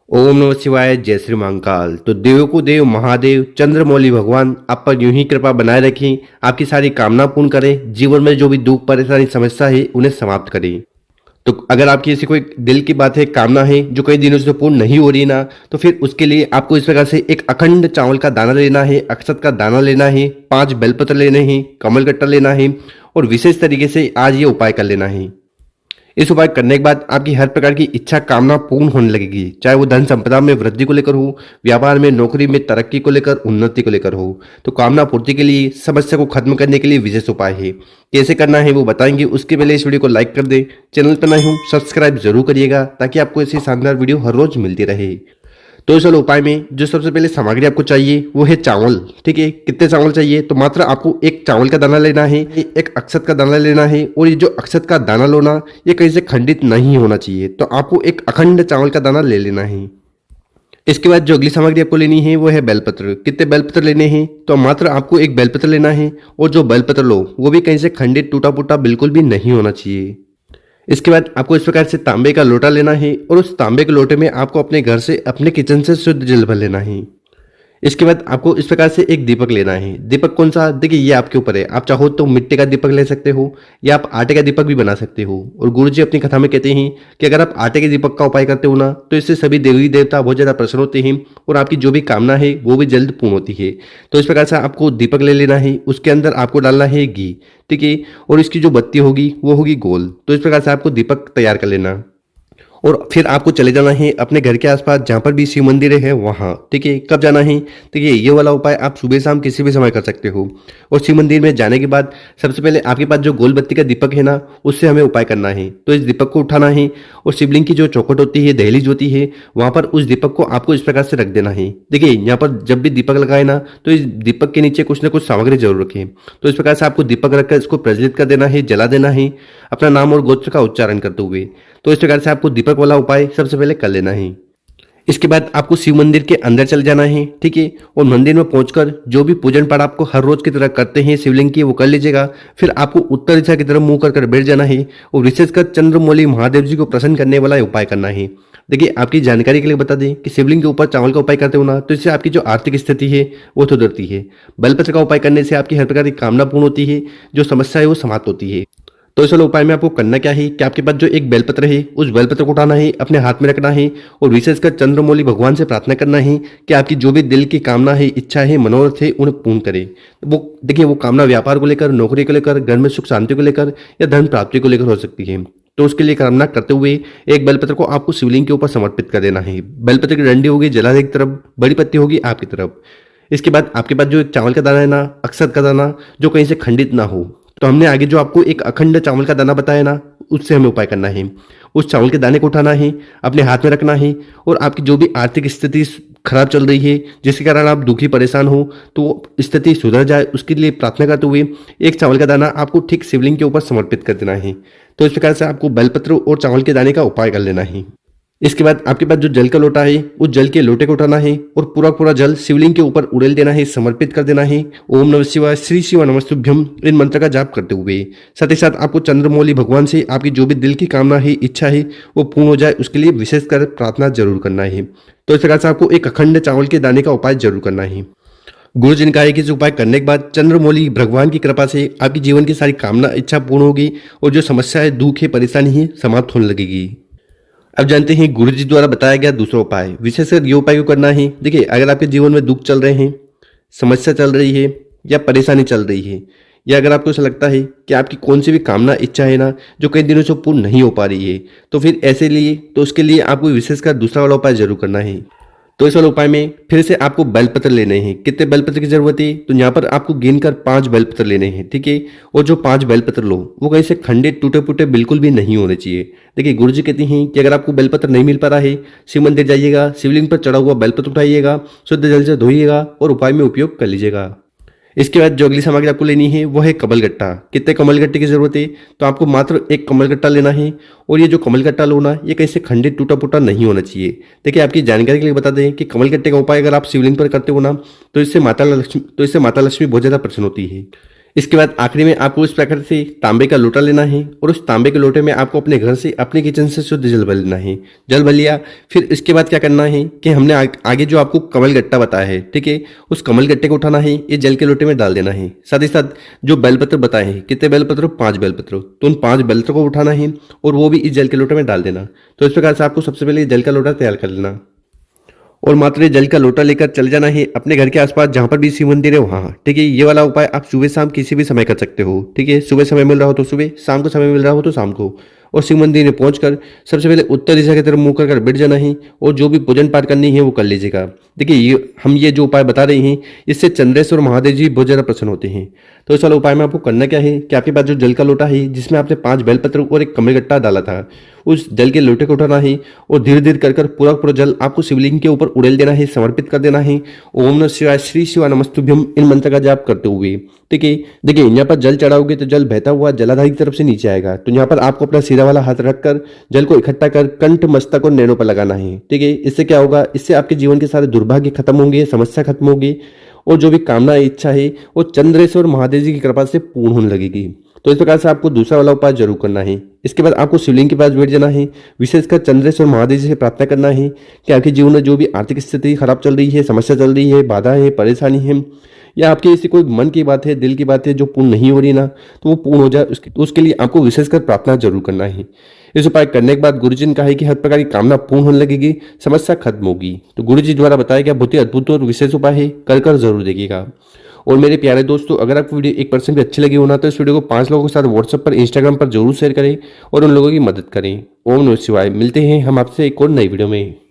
ओम नमः शिवाय। जय श्री महाकाल। तो देवों को देव महादेव चंद्रमौली भगवान आप पर यूं ही कृपा बनाए रखें, आपकी सारी कामना पूर्ण करें, जीवन में जो भी दुख परेशानी समस्या है उन्हें समाप्त करें। तो अगर आपकी ऐसी कोई दिल की बात है, कामना है जो कई दिनों से पूर्ण नहीं हो रही ना, तो फिर उसके लिए आपको इस प्रकार से एक अखंड चावल का दाना लेना है, अक्षत का दाना लेना है, 5 बेलपत्र लेने हैं, कमल गट्टा लेना है और विशेष तरीके से आज ये उपाय कर लेना है। इस उपाय करने के बाद आपकी हर प्रकार की इच्छा कामना पूर्ण होने लगेगी, चाहे वो धन संपदा में वृद्धि को लेकर हो, व्यापार में नौकरी में तरक्की को लेकर, उन्नति को लेकर हो। तो कामना पूर्ति के लिए, समस्या को खत्म करने के लिए विशेष उपाय है। कैसे करना है वो बताएंगे, उसके पहले इस वीडियो को लाइक कर दे, चैनल पर नए हो सब्सक्राइब जरूर करिएगा ताकि आपको ऐसी शानदार वीडियो हर रोज मिलती रहे। तो चलो उपाय में जो सबसे पहले सामग्री आपको चाहिए वो है चावल। ठीक है, कितने चावल चाहिए? तो मात्र आपको एक चावल का दाना लेना है, एक अक्षत का दाना लेना है और ये जो अक्षत का दाना लो ना, ये कहीं से खंडित नहीं होना चाहिए। तो आपको एक अखंड चावल का दाना ले लेना है। इसके बाद जो अगली सामग्री आपको लेनी है वो है बेलपत्र। कितने बेलपत्र लेने हैं? तो मात्र आपको एक बेलपत्र लेना है और जो बेलपत्र लो वो भी कहीं से खंडित टूटा फूटा बिल्कुल भी नहीं होना चाहिए। इसके बाद आपको इस प्रकार से तांबे का लोटा लेना है और उस तांबे के लोटे में आपको अपने घर से, अपने किचन से शुद्ध जल भर लेना है। इसके बाद आपको इस प्रकार से एक दीपक लेना है। दीपक कौन सा? देखिए ये आपके ऊपर है, आप चाहो तो मिट्टी का दीपक ले सकते हो या आप आटे का दीपक भी बना सकते हो। और गुरुजी अपनी कथा में कहते हैं कि अगर आप आटे के दीपक का उपाय करते हो ना, तो इससे सभी देवी देवता बहुत ज्यादा प्रसन्न होते हैं और आपकी जो भी कामना है वो भी जल्द पूर्ण होती है। तो इस प्रकार से आपको दीपक ले लेना है, उसके अंदर आपको डालना है घी। ठीक है, और इसकी जो बत्ती होगी वो होगी गोल। तो इस प्रकार से आपको दीपक तैयार कर लेना और फिर आपको चले जाना है अपने घर के आसपास जहाँ पर भी शिव मंदिर है वहाँ। ठीक है, कब जाना है? देखिए ये वाला उपाय आप सुबह शाम किसी भी समय कर सकते हो। और शिव मंदिर में जाने के बाद सबसे पहले आपके पास जो गोल बत्ती का दीपक है ना, उससे हमें उपाय करना है। तो इस दीपक को उठाना है और शिवलिंग की जो चौखट होती है, दहलीज होती है, वहाँ पर उस दीपक को आपको इस प्रकार से रख देना है। देखिए यहाँ पर जब भी दीपक लगाए ना, तो इस दीपक के नीचे कुछ ना कुछ सामग्री जरूर रखें। तो इस प्रकार से आपको दीपक रखकर इसको प्रज्वलित कर देना है, जला देना है अपना नाम और गोत्र का उच्चारण करते हुए। तो इस प्रकार से आपको दीपक वाला उपाय सबसे पहले कर लेना है। इसके बाद आपको शिव मंदिर के अंदर चल जाना है। ठीक है, और मंदिर में पहुंचकर जो भी पूजन पाठ आपको हर रोज की तरह करते हैं शिवलिंग की, वो कर लीजिएगा। फिर आपको उत्तर दिशा की तरफ मुंह कर बैठ जाना है और विशेषकर चंद्रमौली महादेव जी को प्रसन्न करने वाला उपाय करना है। देखिए आपकी जानकारी के लिए बता दें कि शिवलिंग के ऊपर चावल का उपाय करते हो ना, तो इससे आपकी जो आर्थिक स्थिति है वो सुधरती है। बेलपत्र का उपाय करने से आपकी हर प्रकार की कामना पूर्ण होती है, जो समस्या है वो समाप्त होती है। तो इस वाले उपाय में आपको करना क्या है कि आपके पास जो एक बेलपत्र है, उस बेलपत्र को उठाना है, अपने हाथ में रखना है और विशेषकर चंद्रमौली भगवान से प्रार्थना करना है कि आपकी जो भी दिल की कामना है, इच्छा है, मनोरथ है, उन्हें पूर्ण करे। वो देखिए वो कामना व्यापार को लेकर, नौकरी को लेकर, घर में सुख शांति को लेकर या धन प्राप्ति को लेकर हो सकती है। तो उसके लिए कामना करते हुए एक बेलपत्र को आपको शिवलिंग के ऊपर समर्पित कर देना है। बेलपत्र की डंडी होगी जलाने की तरफ, बड़ी पत्ती होगी आपकी तरफ। इसके बाद आपके पास जो एक चावल का दाना है ना, अक्षत का दाना, जो कहीं से खंडित ना हो, तो हमने आगे जो आपको एक अखंड चावल का दाना बताया ना, उससे हमें उपाय करना है। उस चावल के दाने को उठाना है, अपने हाथ में रखना है और आपकी जो भी आर्थिक स्थिति खराब चल रही है, जिसके कारण आप दुखी परेशान हो, तो स्थिति सुधर जाए उसके लिए प्रार्थना करते हुए एक चावल का दाना आपको ठीक शिवलिंग के ऊपर समर्पित कर देना है। तो इस प्रकार से आपको बेलपत्र और चावल के दाने का उपाय कर लेना है। इसके बाद आपके पास जो जल का लोटा है, उस जल के लोटे को उठाना है और पूरा पूरा जल शिवलिंग के ऊपर उड़ेल देना है, समर्पित कर देना है। ओम नमः शिवाय, श्री शिव नमस्तुभ्यम, इन मंत्र का जाप करते हुए। साथ ही साथ आपको चंद्रमौली भगवान से आपकी जो भी दिल की कामना है, इच्छा है, वो पूर्ण हो जाए उसके लिए विशेषकर प्रार्थना जरूर करना है। तो इस प्रकार से आपको एक अखंड चावल के दाने का उपाय जरूर करना है। गुरु जी ने कहा है कि इस उपाय करने के बाद चंद्रमौली भगवान की कृपा से आपकी जीवन की सारी कामना इच्छा पूर्ण होगी और जो समस्या है, दुख है, परेशानी है, समाप्त होने लगेगी। अब जानते हैं गुरु जी द्वारा बताया गया दूसरा उपाय। विशेषकर ये उपाय क्यों करना है? देखिए अगर आपके जीवन में दुख चल रहे हैं, समस्या चल रही है या परेशानी चल रही है, या अगर आपको ऐसा लगता है कि आपकी कौन सी भी कामना इच्छा है ना, जो कई दिनों से पूर्ण नहीं हो पा रही है, तो फिर ऐसे लिए तो उसके लिए आपको विशेषकर दूसरा वाला उपाय जरूर करना है। तो इस वाले उपाय में फिर से आपको बेलपत्र लेने हैं। कितने बेलपत्र की जरूरत है? तो यहाँ पर आपको गिनकर 5 बेलपत्र लेने हैं। ठीक है, और जो 5 बेलपत्र लो वो कहीं से खंडित टूटे फूटे बिल्कुल भी नहीं होने चाहिए। देखिए गुरु जी कहते हैं कि अगर आपको बेलपत्र नहीं मिल पा रहा है, शिव मंदिर जाइएगा, शिवलिंग पर चढ़ा हुआ बेलपत्र उठाइएगा, शुद्ध जल से धोइएगा और उपाय में उपयोग कर लीजिएगा। इसके बाद जो अगली सामग्री आपको लेनी है वो है कमलगट्टा। कितने कमलगट्टे की जरूरत है? तो आपको मात्र एक कमलगट्टा लेना है और ये जो कमलगट्टा लो ना, ये कहीं से खंडित टूटा फूटा नहीं होना चाहिए। देखिए आपकी जानकारी के लिए बता दें कि कमलगट्टे का उपाय अगर आप शिवलिंग पर करते हो ना, तो इससे माता लक्ष्मी बहुत ज्यादा प्रसन्न होती है। इसके बाद आखिरी में आपको इस प्रकार से तांबे का लोटा लेना है और उस तांबे के लोटे में आपको अपने घर से अपने किचन से शुद्ध जल भर लेना है। जल भर लिया, फिर इसके बाद क्या करना है कि हमने आगे जो आपको कमल गट्टा बताया है, ठीक है, उस कमल गट्टे को उठाना है, ये जल के लोटे में डाल देना है। साथ ही साथ जो बेलपत्र बताए हैं, कितने बेलपत्र? 5 बेलपत्र, तो उन 5 बेलपत्र को उठाना है और वो भी इस जल के लोटे में डाल देना। तो इस प्रकार से आपको सबसे पहले जल का लोटा तैयार कर लेना और मात्र जल का लोटा लेकर चले जाना है अपने घर के आसपास जहां पर भी शिव मंदिर है वहां, ठीक है। ये वाला उपाय आप सुबह शाम किसी भी समय कर सकते हो, ठीक है। सुबह समय मिल रहा हो तो सुबह, शाम को समय मिल रहा हो तो शाम को। और शिव मंदिर में पहुंचकर सबसे पहले उत्तर दिशा की तरफ मुंह कर बैठ जाना है और जो भी पूजन पाठ करनी है वो कर लीजिएगा। देखिए ये जो उपाय बता रहे हैं इससे चंद्रेश्वर महादेव जी बहुत ज़्यादा प्रसन्न होते हैं। तो इस वाला उपाय में आपको करना क्या है कि आपके पास जो जल का लोटा है जिसमें आपने 5 बेलपत्र और एक कमलगट्टा डाला था, उस जल के लोटे को उठाना है और धीरे धीरे कर पूरा पूरा जल आपको शिवलिंग के ऊपर उड़ेल देना है, समर्पित कर देना है। ओम नमः शिवाय, श्री शिवा नमस्तुभ्यम, इन मंत्र का जाप करते हुए, ठीक है। देखिए यहाँ पर जल चढ़ाओगे तो जल बहता हुआ जलाधार की तरफ से नीचे आएगा। तो यहाँ पर आपको अपना सीधा वाला हाथ रखकर जल को इकट्ठा कर कंठ, मस्तक और नैनों पर लगाना है, ठीक है। इससे क्या होगा, इससे आपके जीवन के सारे दुर्भाग्य खत्म होंगे, समस्या खत्म होगी और जो भी कामना इच्छा है वो चंद्रेश्वर महादेव जी की कृपा से पूर्ण होने लगेगी। तो इस प्रकार से आपको दूसरा वाला उपाय जरूर करना है। इसके बाद आपको शिवलिंग के पास बैठ जाना है, विशेषकर चंद्रेश्वर महादेव जी से प्रार्थना करना है कि आपके जीवन में जो भी आर्थिक स्थिति खराब चल रही है, समस्या चल रही है, बाधा है, परेशानी है या आपकी ऐसी कोई मन की बात है, दिल की बात है जो पूर्ण नहीं हो रही ना, तो वो पूर्ण हो जाए उसके लिए आपको विशेषकर प्रार्थना जरूर करना है। इस उपाय करने के बाद गुरुजी ने कहा है कि हर प्रकार की कामना पूर्ण होने लगेगी, समस्या खत्म होगी। तो गुरुजी द्वारा बताया गया बहुत ही अद्भुत और विशेष उपाय है, कर जरूर देखिएगा। और मेरे प्यारे दोस्तों, अगर आपको वीडियो 1% भी अच्छी लगी हो ना तो इस वीडियो को 5 लोगों के साथ व्हाट्सएप पर, इंस्टाग्राम पर जरूर शेयर करें और उन लोगों की मदद करें। ओम नमः शिवाय। मिलते हैं हम आपसे एक और नई वीडियो में।